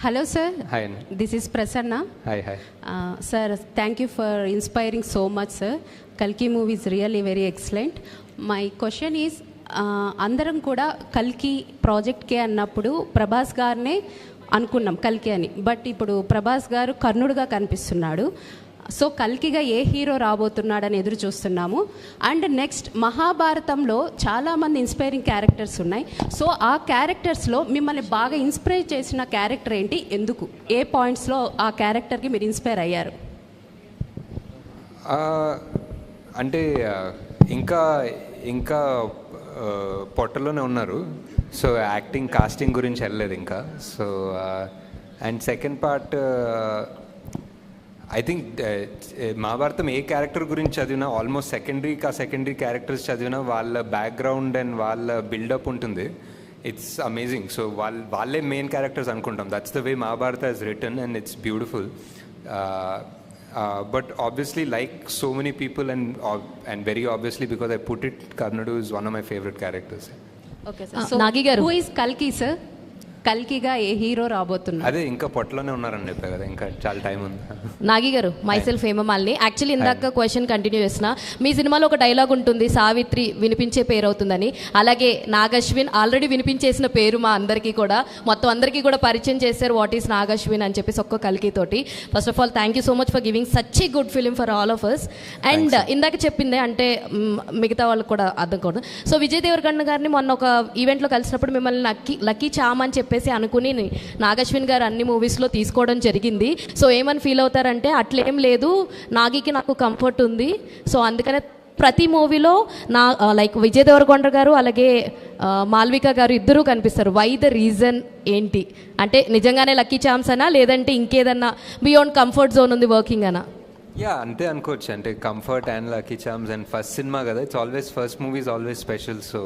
Hello, sir. Hi. This is Prasanna. Hi. Sir, thank you for inspiring so much, sir. Kalki movie is really very excellent. My question is, అందరం కూడా కల్కి ప్రాజెక్ట్కే అన్నప్పుడు ప్రభాస్ గారినే అనుకున్నాం కల్కి అని. బట్ ఇప్పుడు ప్రభాస్ గారు కర్ణుడుగా కనిపిస్తున్నాడు. సో కల్కిగా ఏ హీరో రాబోతున్నాడని ఎదురు చూస్తున్నాము. అండ్ నెక్స్ట్ మహాభారతంలో చాలామంది ఇన్స్పైరింగ్ క్యారెక్టర్స్ ఉన్నాయి. సో ఆ క్యారెక్టర్స్లో మిమ్మల్ని బాగా ఇన్స్పైర్ చేసిన క్యారెక్టర్ ఏంటి, ఎందుకు, ఏ పాయింట్స్లో ఆ క్యారెక్టర్కి మీరు ఇన్స్పైర్ అయ్యారు? అంటే ఇంకా పొట్టలోనే ఉన్నారు. సో యాక్టింగ్ కాస్టింగ్ గురించి వెళ్ళలేదు ఇంకా. So and second part I think Mahabharatam A character గురించి చదివినా ఆల్మోస్ట్ సెకండరీ క్యారెక్టర్స్ చదివినా వాళ్ళ బ్యాక్గ్రౌండ్ అండ్ వాళ్ళ బిల్డప్ ఉంటుంది. It's amazing. సో వాళ్ళే మెయిన్ క్యారెక్టర్స్ అనుకుంటాం. That's the way Mahabharata is return and it's beautiful. But obviously, like so many people, and very obviously because I put it, Karnadu is one of my favorite characters. Okay, sir. So, Nagi garu, who is Kalki, sir? కల్కిగా ఏ hero రాబోతున్నారు? అదే ఇంకా పొట్టలోనే ఉన్నారని చెప్పా కదా, ఇంకా చాలా టైం ఉంది. నాగి గారు, మైసెల్ఫ్ హేమమాలిని. యాక్చువల్లీ ఇందాక క్వశ్చన్ కంటిన్యూ చేసిన, మీ సినిమాలో ఒక డైలాగ్ ఉంటుంది, సావిత్రి వినిపించే పేరు అవుతుందని. అలాగే నాగశ్విన్ ఆల్రెడీ వినిపించేసిన పేరు మా అందరికీ కూడా, మొత్తం అందరికీ కూడా పరిచయం చేశారు వాట్ ఈస్ నాగశ్విన్ అని చెప్పేసి ఒక్క కల్కి తోటి. First of all thank you so much for giving such a good film for all of us. And ఇందాక చెప్పిందే అంటే మిగతా వాళ్ళకి కూడా అర్థం కూడా. సో విజయ్ దేవరకొండ గారిని మొన్న ఒక ఈవెంట్లో కలిసినప్పుడు మిమ్మల్ని లక్కీ చామ్ అని చెప్పేసి అనుకుని నాగశ్విన్ గారు అన్ని మూవీస్లో తీసుకోవడం జరిగింది. సో ఏమని ఫీల్ అవుతారంటే, అట్లేం లేదు, నాగికి నాకు కంఫర్ట్ ఉంది. సో అందుకనే ప్రతి మూవీలో లైక్ విజయ్ దేవరకొండ గారు అలాగే మాల్విక గారు ఇద్దరూ కనిపిస్తారు. వై ద రీజన్ ఏంటి అంటే, నిజంగానే లక్కీ ఛాన్స్ అనా లేదంటే ఇంకేదన్నా బియాండ్ కంఫర్ట్ జోన్ ఉంది వర్కింగ్ అనా? అంతే అనుకోవచ్చు. అంటే comfort and lucky charms and first cinema కదా, it's always first movie is always special. So